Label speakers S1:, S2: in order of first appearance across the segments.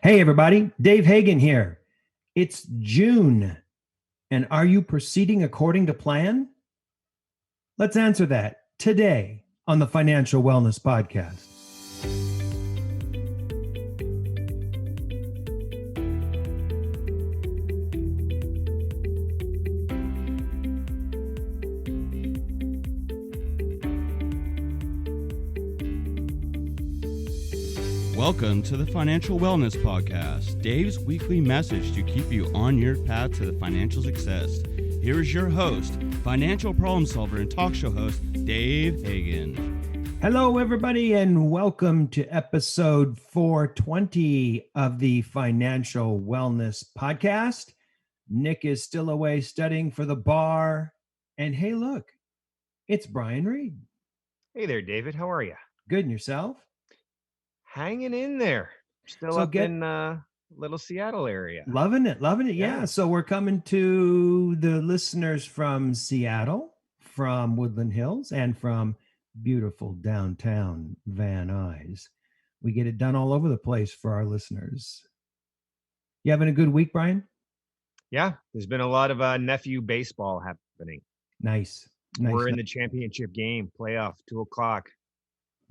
S1: Hey, everybody, Dave Hagan here. It's June, and are you proceeding according to plan? Let's answer that today on the Financial Wellness Podcast.
S2: Welcome to the Financial Wellness Podcast, Dave's weekly message to keep you on your path to the financial success. Here is your host, financial problem solver and talk show host, Dave Hagan.
S1: Hello, everybody, and welcome to episode 420 of the Financial Wellness Podcast. Nick is still away studying for the bar. And hey, look, it's Brian Reed.
S3: Hey there, David. How are you?
S1: Good, and yourself?
S3: Hanging in there. Still
S1: So
S3: up in little Seattle area.
S1: Loving it. Yeah. So we're coming to the listeners from Seattle, from Woodland Hills, and from beautiful downtown Van Nuys. We get it done all over the place for our listeners. You having a good week, Brian?
S3: Yeah, there's been a lot of nephew baseball happening.
S1: Nice.
S3: We're in the championship game, playoff, 2:00.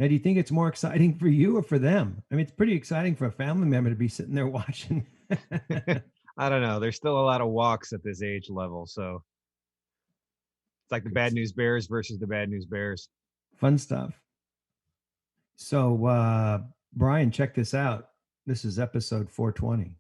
S1: Now, do you think it's more exciting for you or for them? I mean, it's pretty exciting for a family member to be sitting there watching.
S3: I don't know. There's still a lot of walks at this age level, so it's like the Bad News Bears versus the Bad News Bears.
S1: Fun stuff. So, Brian, check this out. This is episode 420.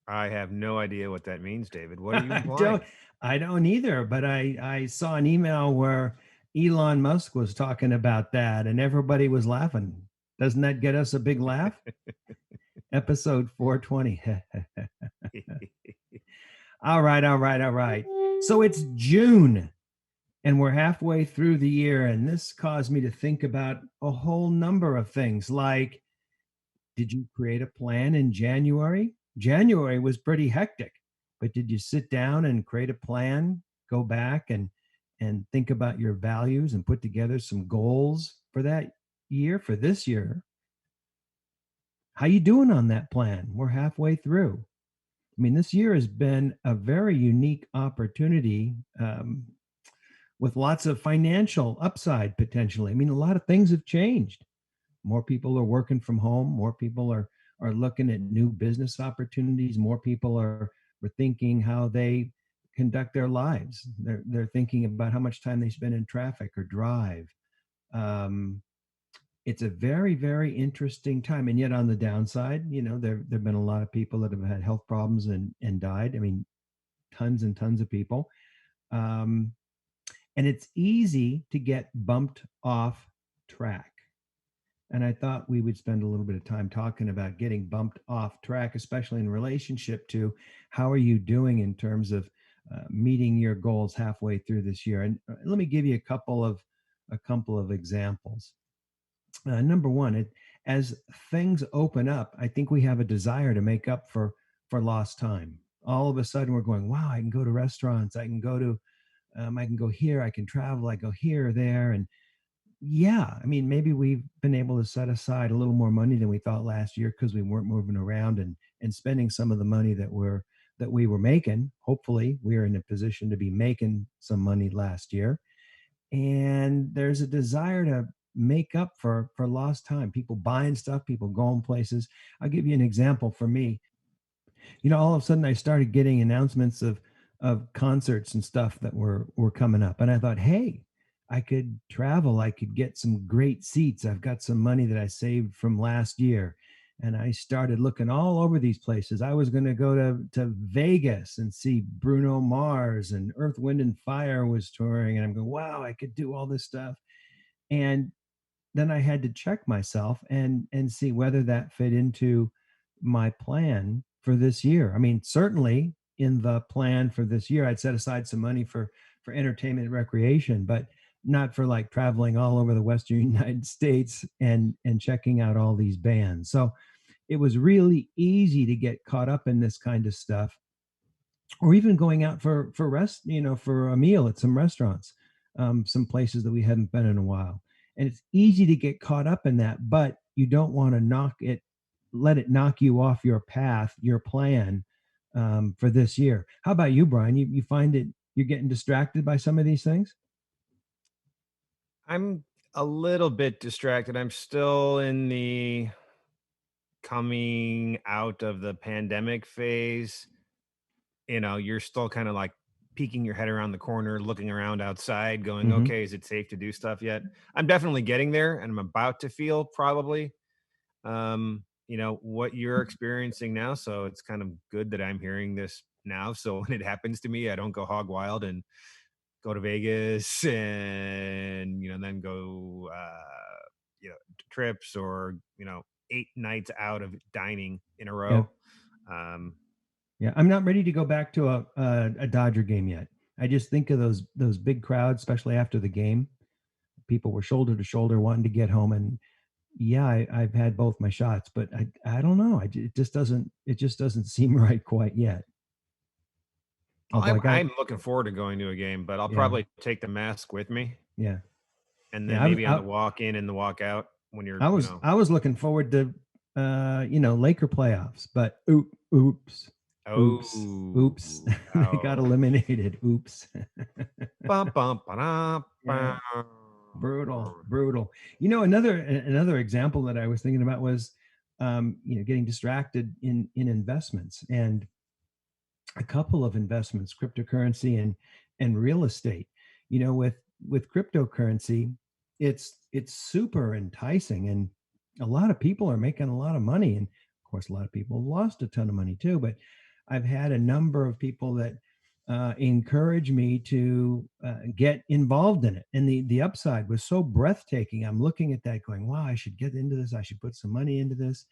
S3: I have no idea what that means, David. What are you implying?
S1: I don't either, but I saw an email where Elon Musk was talking about that and everybody was laughing. Doesn't that get us a big laugh? Episode 420. All right. So it's June and we're halfway through the year, and this caused me to think about a whole number of things like, did you create a plan in January? January was pretty hectic, but did you sit down and create a plan, go back and think about your values and put together some goals for that year, for this year? How you doing on that plan? We're halfway through. I mean, this year has been a very unique opportunity with lots of financial upside potentially. I mean, a lot of things have changed. More people are working from home. More people are looking at new business opportunities. More people are thinking how they conduct their lives. They're thinking about how much time they spend in traffic or drive. It's a very, very interesting time. And yet on the downside, there've been a lot of people that have had health problems and died. I mean, tons and tons of people. And it's easy to get bumped off track. And I thought we would spend a little bit of time talking about getting bumped off track, especially in relationship to how are you doing in terms of meeting your goals halfway through this year. And let me give you a couple of examples. Number one, as things open up, I think we have a desire to make up for lost time. All of a sudden we're going, wow, I can go to restaurants. I can go here, I can travel, I go here or there. And yeah, I mean, maybe we've been able to set aside a little more money than we thought last year because we weren't moving around and spending some of the money that we were making. Hopefully we are in a position to be making some money last year. And there's a desire to make up for lost time. People buying stuff, people going places. I'll give you an example for me. All of a sudden I started getting announcements of concerts and stuff that were coming up. And I thought, hey, I could travel. I could get some great seats. I've got some money that I saved from last year. And I started looking all over these places. I was going to go to Vegas and see Bruno Mars, and Earth, Wind and Fire was touring. And I'm going, wow, I could do all this stuff. And then I had to check myself and see whether that fit into my plan for this year. I mean, certainly in the plan for this year, I'd set aside some money for entertainment and recreation, but not for like traveling all over the Western United States and checking out all these bands. So it was really easy to get caught up in this kind of stuff, or even going out for a meal at some restaurants, some places that we hadn't been in a while. And it's easy to get caught up in that, but you don't want to knock it let it knock you off your path, your plan for this year. How about you, Brian? You find it you're getting distracted by some of these things?
S3: I'm a little bit distracted. I'm still in the coming out of the pandemic phase. You're still kind of like peeking your head around the corner, looking around outside, going,
S1: Hmm.
S3: okay, is it safe to do stuff yet? I'm definitely getting there, and I'm about to feel probably what you're experiencing now. So it's kind of good that I'm hearing this now. So when it happens to me, I don't go hog wild and go to Vegas and then go trips or 8 nights out of dining in a
S1: Yeah.
S3: row. Um,
S1: Yeah, I'm not ready to go back to a Dodger game yet. I just think of those big crowds, especially after the game. People were shoulder to shoulder wanting to get home, and yeah, I've had both my shots, but I don't know. It just doesn't seem right quite yet. Although I
S3: I'm
S1: got
S3: I'm looking forward to going to a game, but I'll
S1: yeah
S3: probably take the mask with me,
S1: yeah
S3: and
S1: yeah
S3: then maybe on the walk in and the walk out when you're
S1: I was looking forward to Laker playoffs, but oops oops
S3: oh
S1: oops they got
S3: oh
S1: eliminated. Oops.
S3: bum, bum, ba-dum,
S1: Yeah.
S3: bum.
S1: Brutal, brutal. Another example that I was thinking about was, getting distracted in investments, and a couple of investments, cryptocurrency and real estate. With cryptocurrency, it's super enticing, and a lot of people are making a lot of money, and of course, a lot of people have lost a ton of money too. But I've had a number of people that encourage me to get involved in it, and the upside was so breathtaking. I'm looking at that, going, "Wow, I should get into this. I should put some money into this."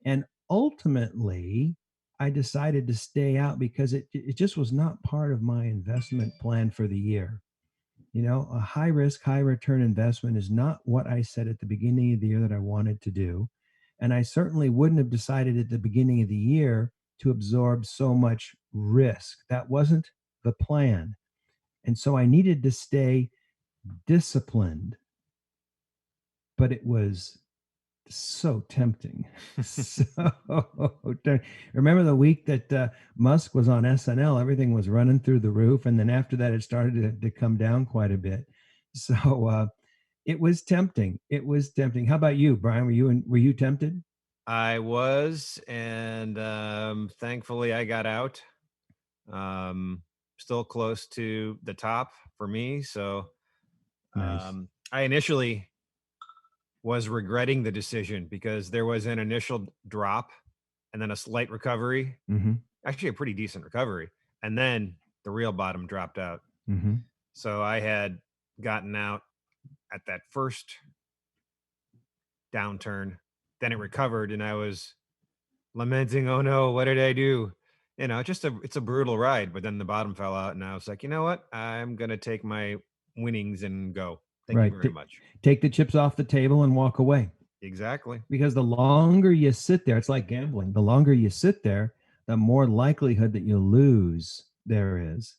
S1: And ultimately, I decided to stay out because it just was not part of my investment plan for the year. A high risk, high return investment is not what I said at the beginning of the year that I wanted to do. And I certainly wouldn't have decided at the beginning of the year to absorb so much risk. That wasn't the plan. And so I needed to stay disciplined, but it was so tempting. So remember the week that Musk was on SNL, everything was running through the roof. And then after that, it started to come down quite a bit. So it was tempting. It was tempting. How about you, Brian? Were you tempted?
S3: I was, and thankfully I got out. Um, Still close to the top for me. So
S1: Nice.
S3: I initially was regretting the decision because there was an initial drop and then a slight recovery,
S1: Mm-hmm.
S3: actually a pretty decent recovery, and then the real bottom dropped out.
S1: Mm-hmm.
S3: So I had gotten out at that first downturn, then it recovered, and I was lamenting, "Oh no, what did I do?" It's a brutal ride, but then the bottom fell out, and I was like, "You know what? I'm gonna take my winnings and go. Thank you
S1: Right.
S3: very much."
S1: Take the chips off the table and walk away.
S3: Exactly.
S1: Because the longer you sit there, it's like gambling. The longer you sit there, the more likelihood that you'll lose there is.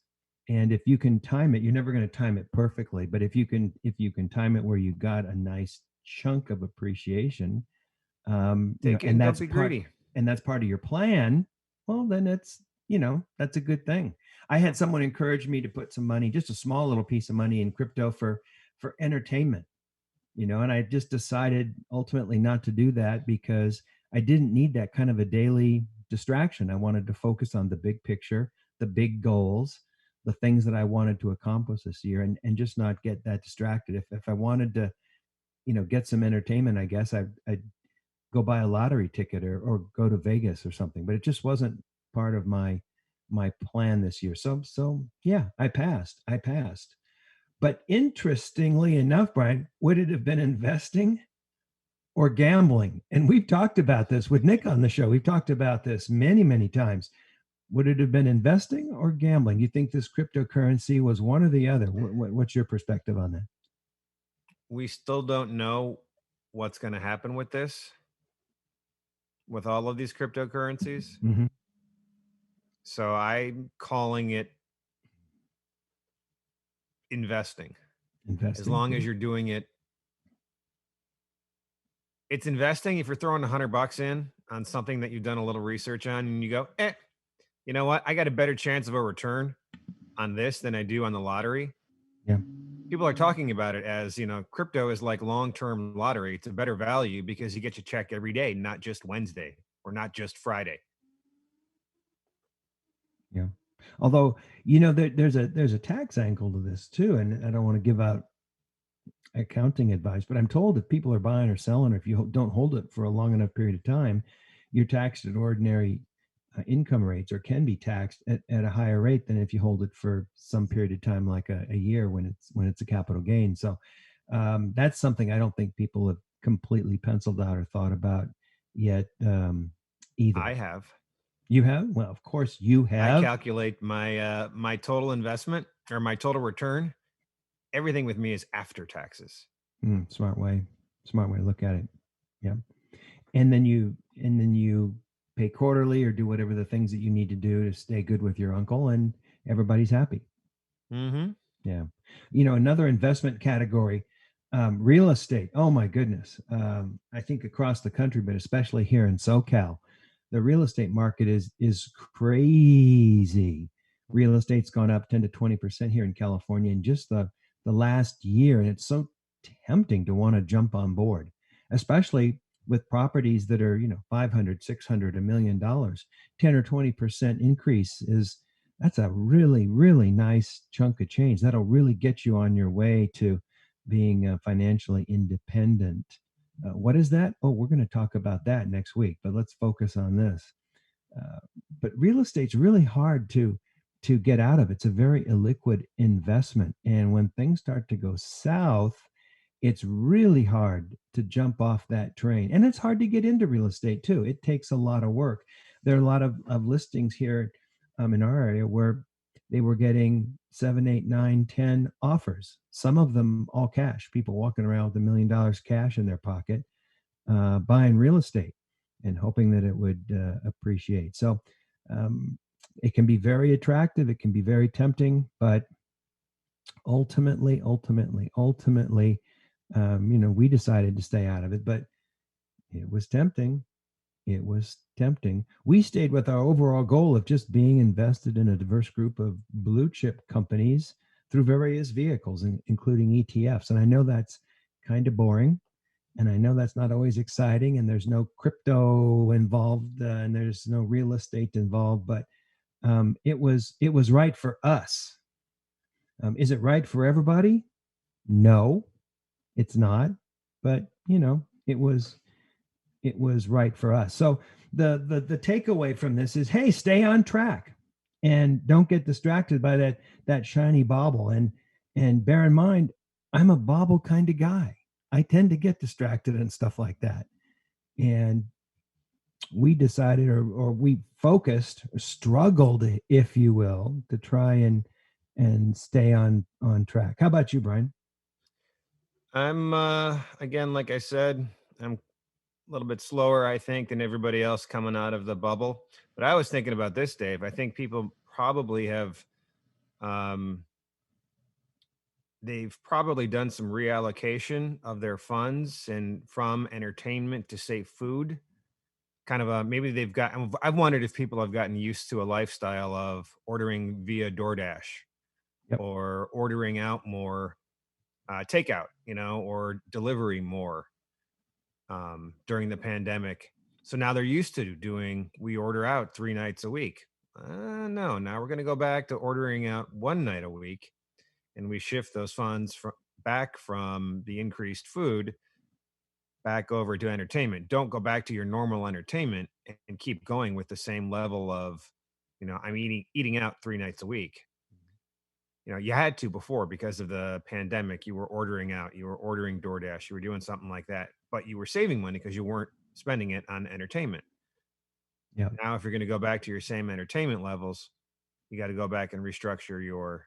S1: And if you can time it, you're never going to time it perfectly, but if you can time it where you got a nice chunk of appreciation,
S3: Take it and don't be greedy.
S1: and that's part of your plan, well, then that's a good thing. I had someone encourage me to put some money, just a small little piece of money in crypto for entertainment, and I just decided ultimately not to do that because I didn't need that kind of a daily distraction. I wanted to focus on the big picture, the big goals, the things that I wanted to accomplish this year, and just not get that distracted. If I wanted to, get some entertainment, I guess I'd go buy a lottery ticket or go to Vegas or something, but it just wasn't part of my plan this year. So yeah, I passed. But interestingly enough, Brian, would it have been investing or gambling? And we've talked about this with Nick on the show. We've talked about this many, many times. Would it have been investing or gambling? You think this cryptocurrency was one or the other? What's your perspective on that?
S3: We still don't know what's going to happen with this, with all of these cryptocurrencies.
S1: Mm-hmm.
S3: So I'm calling it investing. As
S1: Investing.
S3: long as you're doing it it's investing. If you're throwing $100 in on something that you've done a little research on and you go, you know what? I got a better chance of a return on this than I do on the lottery.
S1: Yeah.
S3: People are talking about it as, crypto is like long-term lottery. It's a better value because you get your check every day, not just Wednesday or not just Friday.
S1: Yeah. Although, there's a tax angle to this too, and I don't want to give out accounting advice, but I'm told if people are buying or selling, or if you don't hold it for a long enough period of time, you're taxed at ordinary income rates, or can be taxed at a higher rate than if you hold it for some period of time, like a year when it's a capital gain. So that's something I don't think people have completely penciled out or thought about yet, either.
S3: I have.
S1: You have? Well, of course you
S3: I
S1: have.
S3: calculate my total investment or my total return. Everything with me is after taxes.
S1: Smart way. Smart way to look at it. Yeah. And then you pay quarterly or do whatever the things that you need to do to stay good with your uncle, and everybody's happy.
S3: Mm-hmm.
S1: Yeah. Another investment category, real estate. Oh my goodness. I think across the country, but especially here in SoCal, the real estate market is crazy. Real estate's gone up 10 to 20% here in California in just the last year. And it's so tempting to want to jump on board, especially with properties that are, 500, 600, $1 million. 10 or 20% increase that's a really, really nice chunk of change. That'll really get you on your way to being financially independent. What is that? Oh, we're going to talk about that next week, but let's focus on this. Uh, but real estate's really hard to get out of. It's a very illiquid investment, and when things start to go south, it's really hard to jump off that train. And it's hard to get into real estate too. It takes a lot of work. There are a lot of listings here in our area where they were getting 7, 8, 9, 10 offers, some of them all cash, people walking around with $1 million cash in their pocket, buying real estate and hoping that it would appreciate. So it can be very attractive. It can be very tempting, but ultimately, we decided to stay out of it, but it was tempting. It was tempting. We stayed with our overall goal of just being invested in a diverse group of blue chip companies through various vehicles, including ETFs. And I know that's kind of boring. And I know that's not always exciting. And there's no crypto involved, and there's no real estate involved. But it was right for us. Is it right for everybody? No, it's not. But it was right for us. So the takeaway from this is, hey, stay on track and don't get distracted by that shiny bauble. And bear in mind, I'm a bauble kind of guy. I tend to get distracted and stuff like that. And we decided, or we focused, or struggled, if you will, to try and stay on track. How about you, Brian?
S3: I'm again, like I said, I'm a little bit slower, I think, than everybody else coming out of the bubble. But I was thinking about this, Dave. I think people probably have, they've probably done some reallocation of their funds and from entertainment to say food. Kind of maybe I've wondered if people have gotten used to a lifestyle of ordering via DoorDash. Yep. Or ordering out more, takeout, or delivery more. During the pandemic. So now they're used to we order out 3 nights a week. No, now we're going to go back to ordering out 1 night a week, and we shift those funds back from the increased food back over to entertainment. Don't go back to your normal entertainment and keep going with the same level of, I'm eating out 3 nights a week. You had to before because of the pandemic. You were ordering out, you were ordering DoorDash, you were doing something like that, but you were saving money because you weren't spending it on entertainment.
S1: Yeah.
S3: Now, if you're going to go back to your same entertainment levels, you got to go back and restructure your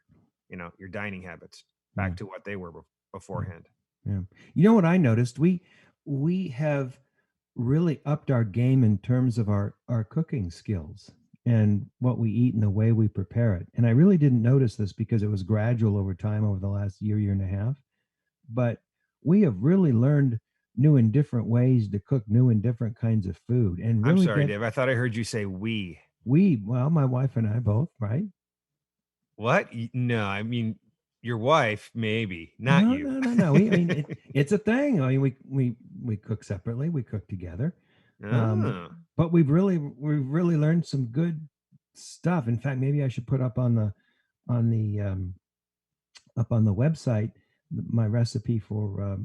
S3: dining habits back to what they were beforehand.
S1: Yeah. You know what I noticed? We have really upped our game in terms of our cooking skills and what we eat and the way we prepare it. And I really didn't notice this because it was gradual over time, over the last year and a half. But we have really learned new and different ways to cook new and different kinds of food and
S3: I'm
S1: really
S3: sorry,
S1: get
S3: Dave. I thought I heard you say we.
S1: well, my wife and I both, right?
S3: What? No, I mean your wife, maybe, not
S1: No,
S3: you.
S1: no, no, no. It's a thing. I mean, we cook separately, we cook together. Um,
S3: Oh.
S1: but we've really learned some good stuff. In fact, maybe I should put on the up on the website my recipe for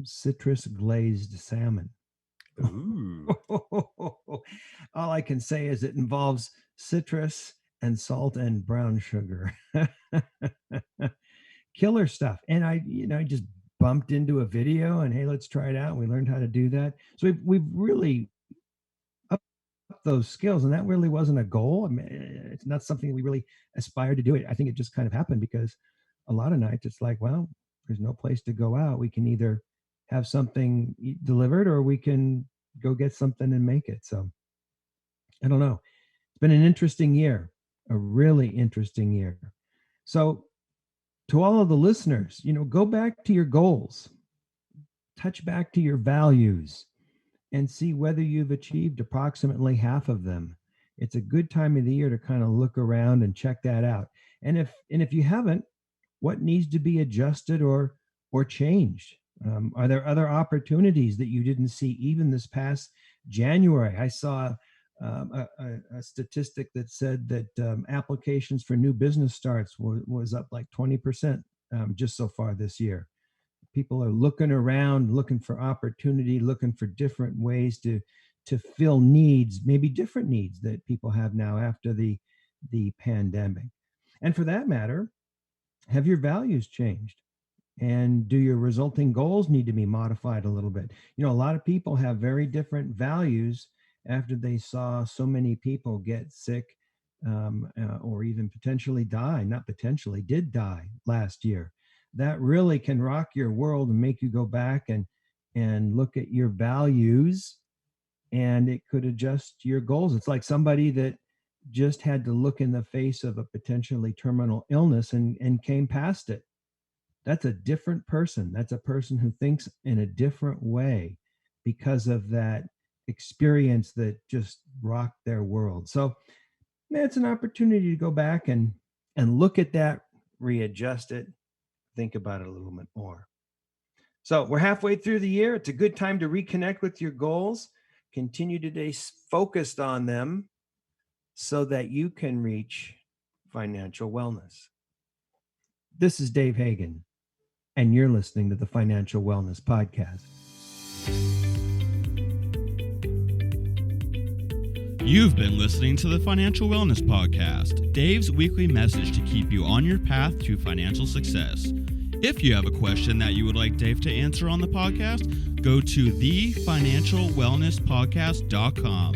S1: citrus glazed salmon.
S3: Ooh.
S1: All I can say is it involves citrus and salt and brown sugar. Killer stuff. And I just bumped into a video and hey, let's try it out. We learned how to do that. So we've really upped those skills, and that really wasn't a goal. I mean, it's not something we really aspired to do. It. I think it just kind of happened because a lot of nights it's like, well, there's no place to go out. We can either have something delivered or we can go get something and make it. So I don't know. It's been an interesting year, a really interesting year. So to all of the listeners, go back to your goals, touch back to your values, and see whether you've achieved approximately half of them. It's a good time of the year to kind of look around and check that out. And if you haven't, what needs to be adjusted or changed? Are there other opportunities that you didn't see even this past January? I saw a statistic that said that applications for new business starts was up like 20% just so far this year. People are looking around, looking for opportunity, looking for different ways to fill needs, maybe different needs that people have now after the pandemic. And for that matter, have your values changed? And do your resulting goals need to be modified a little bit? A lot of people have very different values after they saw so many people get sick or even potentially die, not potentially, did die last year. That really can rock your world and make you go back and look at your values, and it could adjust your goals. It's like somebody that just had to look in the face of a potentially terminal illness and came past it. That's a different person. That's a person who thinks in a different way because of that experience that just rocked their world. So, man, it's an opportunity to go back and look at that, readjust it, think about it a little bit more. So we're halfway through the year. It's a good time to reconnect with your goals, continue to stay focused on them so that you can reach financial wellness. This is Dave Hagan, and you're listening to the Financial Wellness Podcast.
S2: You've been listening to the Financial Wellness Podcast, Dave's weekly message to keep you on your path to financial success. If you have a question that you would like Dave to answer on the podcast, go to thefinancialwellnesspodcast.com.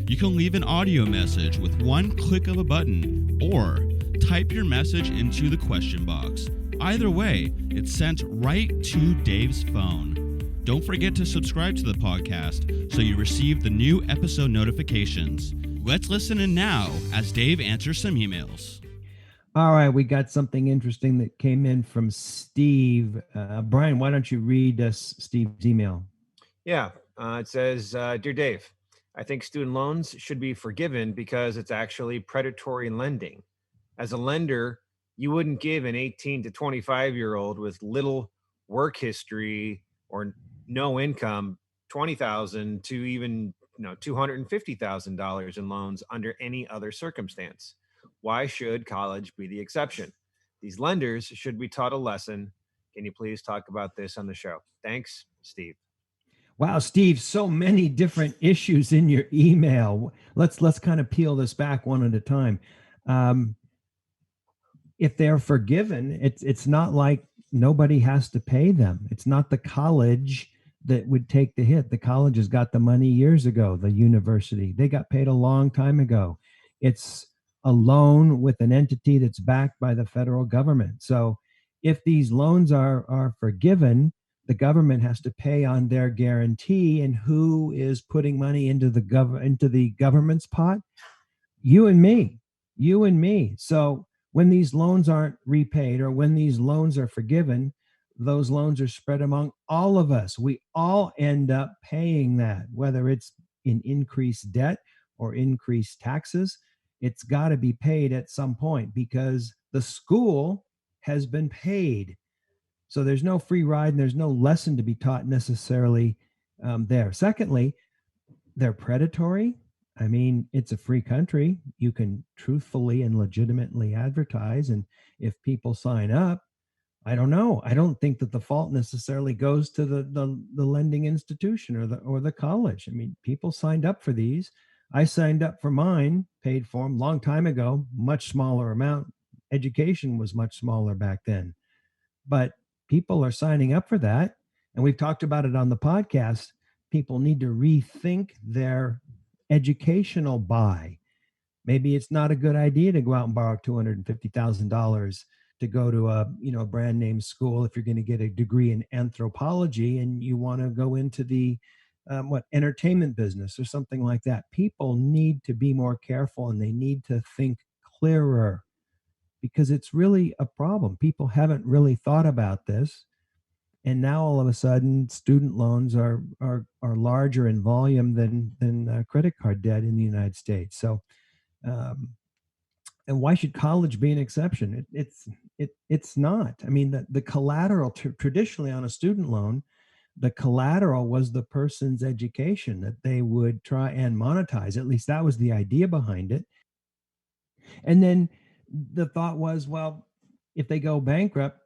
S2: You can leave an audio message with one click of a button or type your message into the question box. Either way, it's sent right to Dave's phone. Don't forget to subscribe to the podcast so you receive the new episode notifications. Let's listen in now as Dave answers some emails.
S1: All right, we got something interesting that came in from Steve. Brian, why don't you read us Steve's email?
S3: Yeah, it says, Dear Dave, I think student loans should be forgiven because it's actually predatory lending. As a lender, you wouldn't give an 18 to 25-year-old with little work history or no income $20,000 to even $250,000 in loans under any other circumstance. Why should college be the exception? These lenders should be taught a lesson. Can you please talk about this on the show? Thanks, Steve.
S1: Wow, Steve, so many different issues in your email. Let's kind of peel this back one at a time. If they're forgiven, it's not like nobody has to pay them. It's not the college that would take the hit. The college has got the money years ago. The university, they got paid a long time ago. It's a loan with an entity that's backed by the federal government. So if these loans are forgiven, the government has to pay on their guarantee. And who is putting money into the government's pot? You and me. So when these loans aren't repaid or when these loans are forgiven, those loans are spread among all of us. We all end up paying that, whether it's in increased debt or increased taxes. It's got to be paid at some point because the school has been paid. So there's no free ride and there's no lesson to be taught necessarily there. Secondly, they're predatory. I mean, it's a free country. You can truthfully and legitimately advertise. And if people sign up, I don't know. I don't think that the fault necessarily goes to the lending institution or the college. I mean, people signed up for these. I signed up for mine, paid for them long time ago, much smaller amount. Education was much smaller back then. But people are signing up for that. And we've talked about it on the podcast. People need to rethink their educational buy. Maybe it's not a good idea to go out and borrow $250,000 to go to a brand name school if you're going to get a degree in anthropology and you want to go into the entertainment business or something like that. People need to be more careful and they need to think clearer because it's really a problem. People haven't really thought about this. And now all of a sudden, student loans are larger in volume than credit card debt in the United States. So, and why should college be an exception? It's not. I mean, the collateral traditionally on a student loan, the collateral was the person's education that they would try and monetize. At least that was the idea behind it. And then the thought was, well, if they go bankrupt,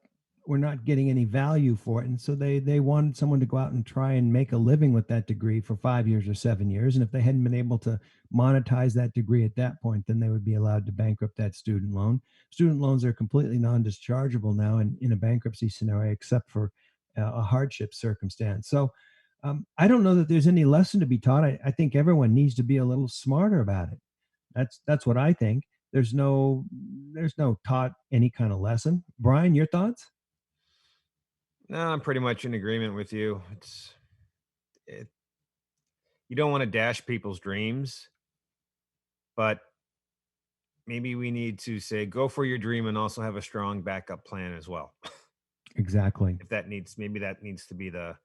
S1: we're not getting any value for it. And so they wanted someone to go out and try and make a living with that degree for 5 years or 7 years. And if they hadn't been able to monetize that degree at that point, then they would be allowed to bankrupt that student loan. Student loans are completely non-dischargeable now in a bankruptcy scenario, except for a hardship circumstance. So I don't know that there's any lesson to be taught. I think everyone needs to be a little smarter about it. That's what I think. There's no taught any kind of lesson. Brian, your thoughts?
S3: No, I'm pretty much in agreement with you. You don't want to dash people's dreams, but maybe we need to say, go for your dream and also have a strong backup plan as well.
S1: Exactly.
S3: If that needs to be the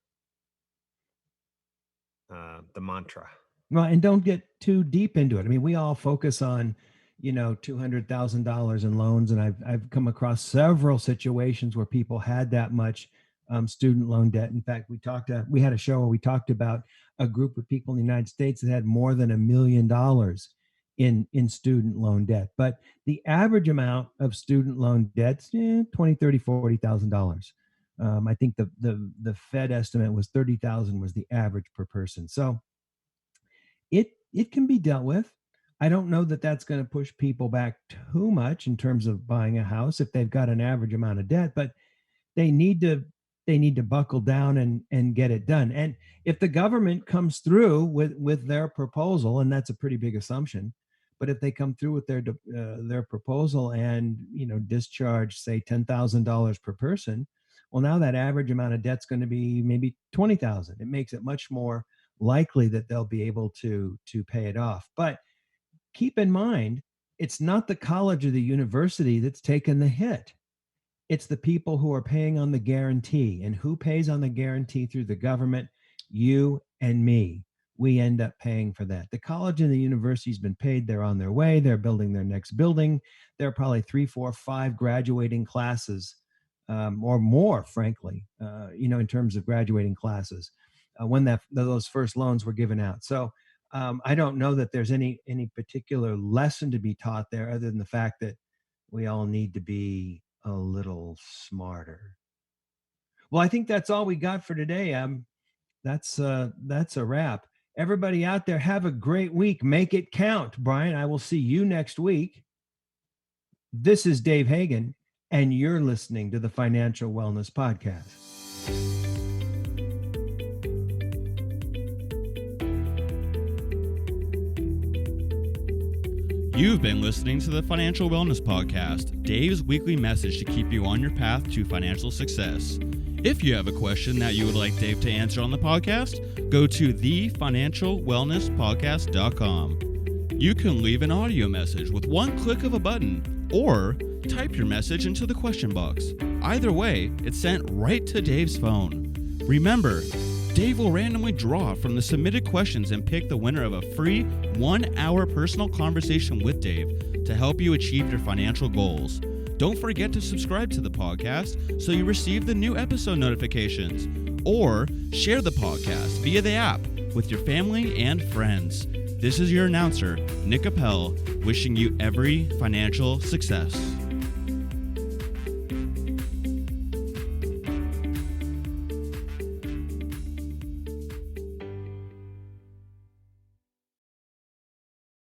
S3: mantra.
S1: Well, and don't get too deep into it. I mean, we all focus on, $200,000 in loans. And I've come across several situations where people had that much student loan debt. In fact, we had a show where we talked about a group of people in the United States that had more than $1 million in student loan debt. But the average amount of student loan debt's $20,000, $30,000, $40,000. I think the Fed estimate was 30,000 was the average per person. So it can be dealt with. I don't know that that's going to push people back too much in terms of buying a house if they've got an average amount of debt, but they need to buckle down and get it done. And if the government comes through with their proposal, and that's a pretty big assumption, but if they come through with their proposal and discharge say $10,000 per person, well, now that average amount of debt's going to be maybe $20,000. It makes it much more likely that they'll be able to pay it off. But keep in mind, it's not the college or the university that's taken the hit. It's the people who are paying on the guarantee. And who pays on the guarantee through the government? You and me. We end up paying for that. The college and the university has been paid. They're on their way. They're building their next building. There are probably 3, 4, 5 graduating classes or more, frankly, in terms of graduating classes when those first loans were given out. So I don't know that there's any particular lesson to be taught there other than the fact that we all need to be a little smarter. Well, I think that's all we got for today. That's a wrap. Everybody out there, have a great week. Make it count. Brian, I will see you next week. This is Dave Hagan, and you're listening to the Financial Wellness Podcast.
S2: You've been listening to the Financial Wellness Podcast, Dave's weekly message to keep you on your path to financial success. If you have a question that you would like Dave to answer on the podcast, go to thefinancialwellnesspodcast.com. You can leave an audio message with one click of a button, or type your message into the question box. Either way, it's sent right to Dave's phone. Remember, Dave will randomly draw from the submitted questions and pick the winner of a free 1-hour personal conversation with Dave to help you achieve your financial goals. Don't forget to subscribe to the podcast so you receive the new episode notifications, or share the podcast via the app with your family and friends. This is your announcer, Nick Appel, wishing you every financial success.